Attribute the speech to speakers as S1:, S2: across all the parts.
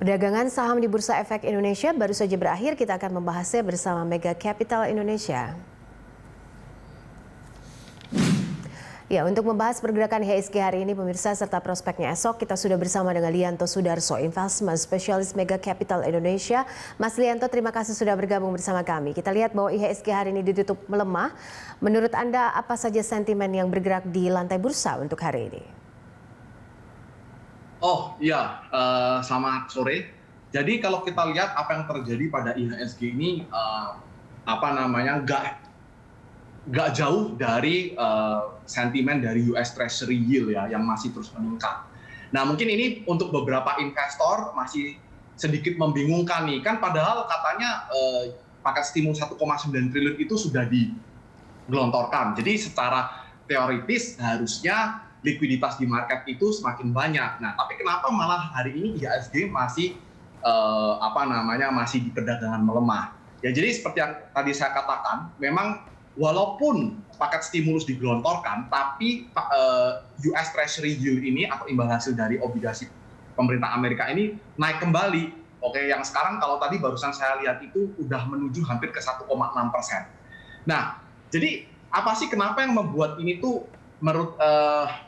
S1: Perdagangan saham di Bursa Efek Indonesia baru saja berakhir. Kita akan membahasnya bersama Mega Capital Indonesia. Ya, untuk membahas pergerakan IHSG hari ini pemirsa serta prospeknya esok, kita sudah bersama dengan Lianto Sudarso, Investment Specialist Mega Capital Indonesia. Mas Lianto, terima kasih sudah bergabung bersama kami. Kita lihat bahwa IHSG hari ini ditutup melemah. Menurut Anda, apa saja sentimen yang bergerak di lantai bursa untuk hari ini?
S2: Oh iya, selamat sore. Jadi kalau kita lihat apa yang terjadi pada IHSG ini, nggak jauh dari sentimen dari US Treasury yield ya, yang masih terus meningkat. Nah mungkin ini untuk beberapa investor masih sedikit membingungkan nih, kan padahal katanya paket stimulus 1,9 triliun itu sudah digelontorkan. Jadi secara teoritis harusnya likuiditas di market itu semakin banyak. Nah, tapi kenapa malah hari ini IHSG masih masih di perdagangan melemah? Ya, jadi seperti yang tadi saya katakan, memang walaupun paket stimulus digelontorkan, tapi US Treasury yield ini atau imbal hasil dari obligasi pemerintah Amerika ini naik kembali. Oke, yang sekarang kalau tadi barusan saya lihat itu udah menuju hampir ke 1,6%. Nah, jadi apa sih kenapa yang membuat ini tuh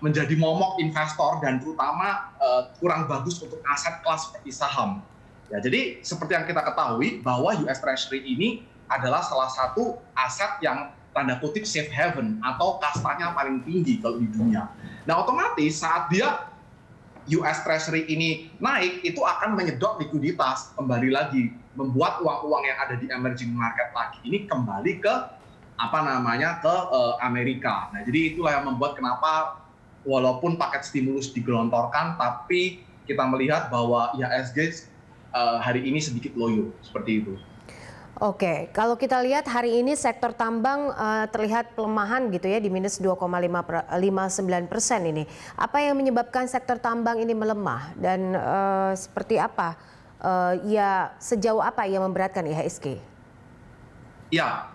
S2: menjadi momok investor dan terutama kurang bagus untuk aset kelas seperti saham. Ya, jadi seperti yang kita ketahui bahwa US Treasury ini adalah salah satu aset yang tanda kutip safe haven atau kastanya paling tinggi kalau di dunia. Nah, otomatis saat dia US Treasury ini naik, itu akan menyedot likuiditas kembali lagi, membuat uang-uang yang ada di emerging market lagi ini kembali ke Amerika. Nah, jadi itulah yang membuat kenapa walaupun paket stimulus digelontorkan, tapi kita melihat bahwa IHSG hari ini sedikit loyo seperti itu.
S1: Oke, kalau kita lihat hari ini sektor tambang terlihat pelemahan gitu ya di minus 2,59% ini. Apa yang menyebabkan sektor tambang ini melemah dan seperti apa? Sejauh apa ia memberatkan IHSG?
S2: Ya.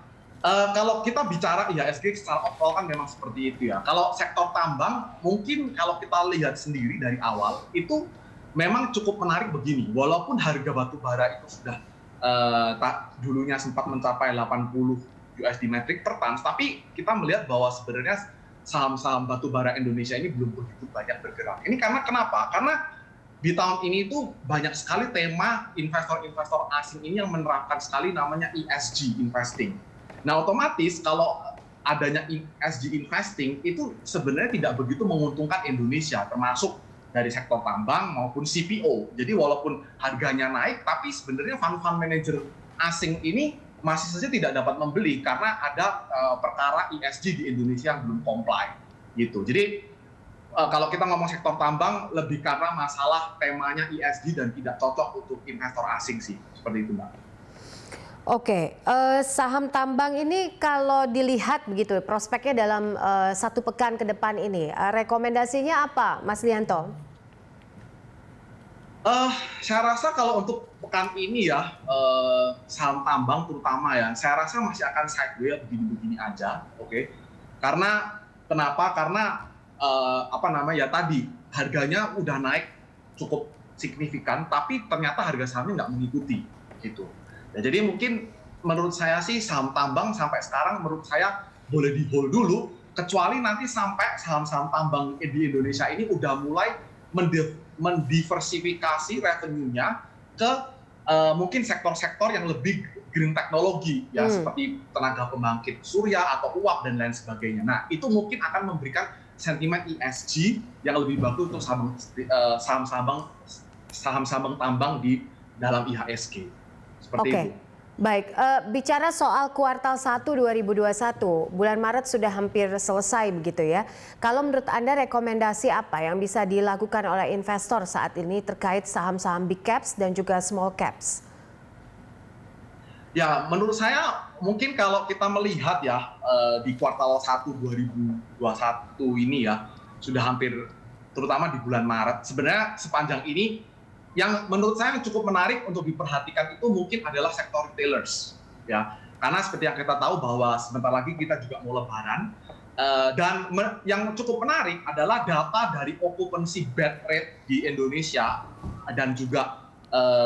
S2: Kalau kita bicara IHSG secara overall kan memang seperti itu ya. Kalau sektor tambang mungkin kalau kita lihat sendiri dari awal itu memang cukup menarik begini. Walaupun harga batu bara itu sudah dulunya sempat mencapai 80 USD metric per ton, tapi kita melihat bahwa sebenarnya saham-saham batu bara Indonesia ini belum begitu banyak bergerak. Ini karena kenapa? Karena di tahun ini tuh banyak sekali tema investor-investor asing ini yang menerapkan sekali namanya ESG investing. Nah, otomatis kalau adanya ESG investing itu sebenarnya tidak begitu menguntungkan Indonesia, termasuk dari sektor tambang maupun CPO. Jadi walaupun harganya naik, tapi sebenarnya fund manager asing ini masih saja tidak dapat membeli karena ada perkara ESG di Indonesia yang belum comply. Gitu. Jadi kalau kita ngomong sektor tambang, lebih karena masalah temanya ESG dan tidak cocok untuk investor asing sih. Seperti itu, Mbak.
S1: Oke, saham tambang ini kalau dilihat begitu prospeknya dalam satu pekan ke depan ini, rekomendasinya apa, Mas Lianto?
S2: Saya rasa kalau untuk pekan ini ya, saham tambang terutama ya, saya rasa masih akan sideways begini-begini aja, oke? Karena kenapa? Karena tadi harganya udah naik cukup signifikan, tapi ternyata harga sahamnya nggak mengikuti, gitu. Ya, jadi mungkin menurut saya sih saham tambang sampai sekarang menurut saya boleh di hold dulu, kecuali nanti sampai saham-saham tambang di Indonesia ini udah mulai mendiversifikasi revenue-nya ke mungkin sektor-sektor yang lebih green teknologi ya, seperti tenaga pembangkit surya atau uap dan lain sebagainya. Nah, itu mungkin akan memberikan sentimen ESG yang lebih bagus untuk saham-saham tambang di dalam IHSG. Seperti itu.
S1: Baik, bicara soal kuartal 1 2021, bulan Maret sudah hampir selesai begitu ya. Kalau menurut Anda rekomendasi apa yang bisa dilakukan oleh investor saat ini terkait saham-saham big caps dan juga small caps?
S2: Ya, menurut saya mungkin kalau kita melihat ya di kuartal 1 2021 ini ya, sudah hampir terutama di bulan Maret, sebenarnya sepanjang ini yang menurut saya cukup menarik untuk diperhatikan itu mungkin adalah sektor retailers, ya. Karena seperti yang kita tahu bahwa sebentar lagi kita juga mau Lebaran, dan yang cukup menarik adalah data dari occupancy bed rate di Indonesia dan juga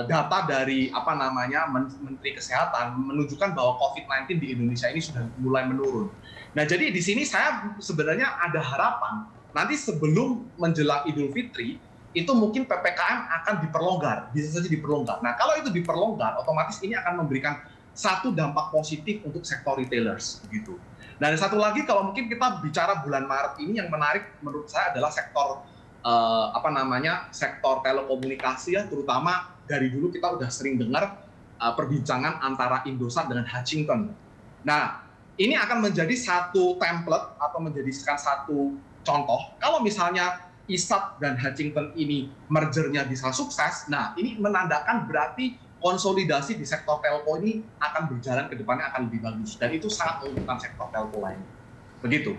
S2: data dari Menteri Kesehatan menunjukkan bahwa COVID-19 di Indonesia ini sudah mulai menurun. Nah, jadi di sini saya sebenarnya ada harapan nanti sebelum menjelang Idul Fitri itu mungkin PPKM akan diperlonggar, bisa saja diperlonggar. Nah, kalau itu diperlonggar, otomatis ini akan memberikan satu dampak positif untuk sektor retailers, begitu. Dan satu lagi, kalau mungkin kita bicara bulan Maret ini, yang menarik menurut saya adalah sektor sektor telekomunikasi ya, terutama dari dulu kita udah sering dengar perbincangan antara Indosat dengan Hutchison. Nah, ini akan menjadi satu template atau menjadikan satu contoh. Kalau misalnya ISAT dan Hutchison ini mergernya bisa sukses, nah ini menandakan berarti konsolidasi di sektor telco ini akan berjalan ke depannya akan lebih bagus. Dan itu sangat menguntungkan sektor telco lain. Begitu.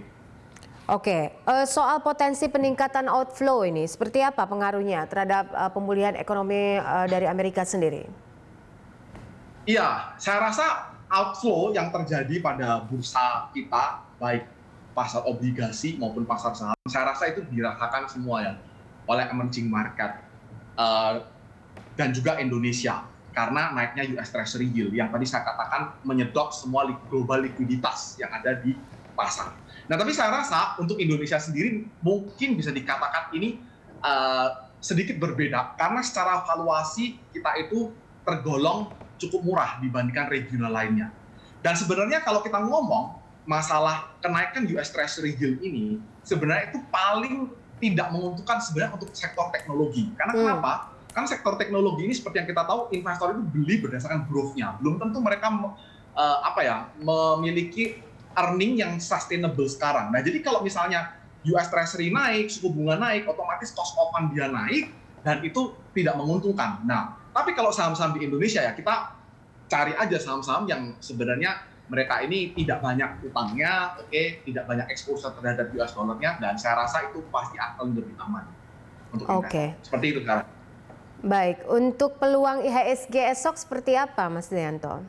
S1: Oke, soal potensi peningkatan outflow ini, seperti apa pengaruhnya terhadap pemulihan ekonomi dari Amerika sendiri?
S2: Iya, saya rasa outflow yang terjadi pada bursa kita, baik pasar obligasi maupun pasar saham, saya rasa itu dirasakan semua ya oleh emerging market dan juga Indonesia karena naiknya US Treasury yield yang tadi saya katakan menyedot semua global likuiditas yang ada di pasar. Nah, tapi saya rasa untuk Indonesia sendiri mungkin bisa dikatakan ini sedikit berbeda karena secara valuasi kita itu tergolong cukup murah dibandingkan regional lainnya. Dan sebenarnya kalau kita ngomong masalah kenaikan US Treasury yield ini sebenarnya itu paling tidak menguntungkan sebenarnya untuk sektor teknologi. Karena kenapa? Karena sektor teknologi ini seperti yang kita tahu investor itu beli berdasarkan growth-nya. Belum tentu mereka memiliki earning yang sustainable sekarang. Nah, jadi kalau misalnya US Treasury naik, suku bunga naik, otomatis cost of fund dia naik, dan itu tidak menguntungkan. Nah, tapi kalau saham-saham di Indonesia ya, kita cari aja saham-saham yang sebenarnya mereka ini tidak banyak utangnya, tidak banyak exposure terhadap US dollar-nya, dan saya rasa itu pasti akan lebih aman untuk investor. Seperti itu sekarang.
S1: Baik, untuk peluang IHSG esok seperti apa, Mas Lianto?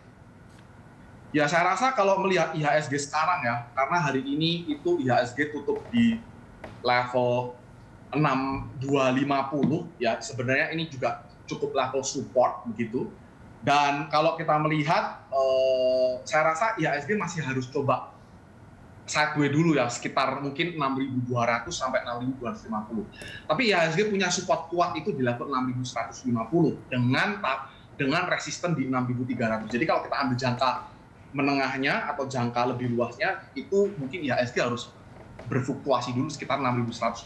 S2: Ya, saya rasa kalau melihat IHSG sekarang ya, karena hari ini itu IHSG tutup di level 6250 ya, sebenarnya ini juga cukup level support begitu. Dan kalau kita melihat, saya rasa IHSG masih harus coba sideways dulu ya, sekitar mungkin 6.200 sampai 6.250. Tapi IHSG punya support kuat itu di level 6.150 dengan resisten di 6.300. Jadi kalau kita ambil jangka menengahnya atau jangka lebih luasnya, itu mungkin IHSG harus berfluktuasi dulu sekitar 6.150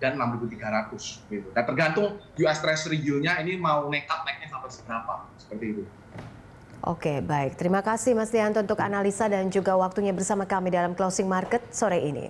S2: dan 6.300 gitu. Dan tergantung US Treasury yield-nya ini mau nekat naiknya sampai seberapa, seperti itu.
S1: Oke, baik. Terima kasih Mas Lianto untuk analisa dan juga waktunya bersama kami dalam Closing Market sore ini.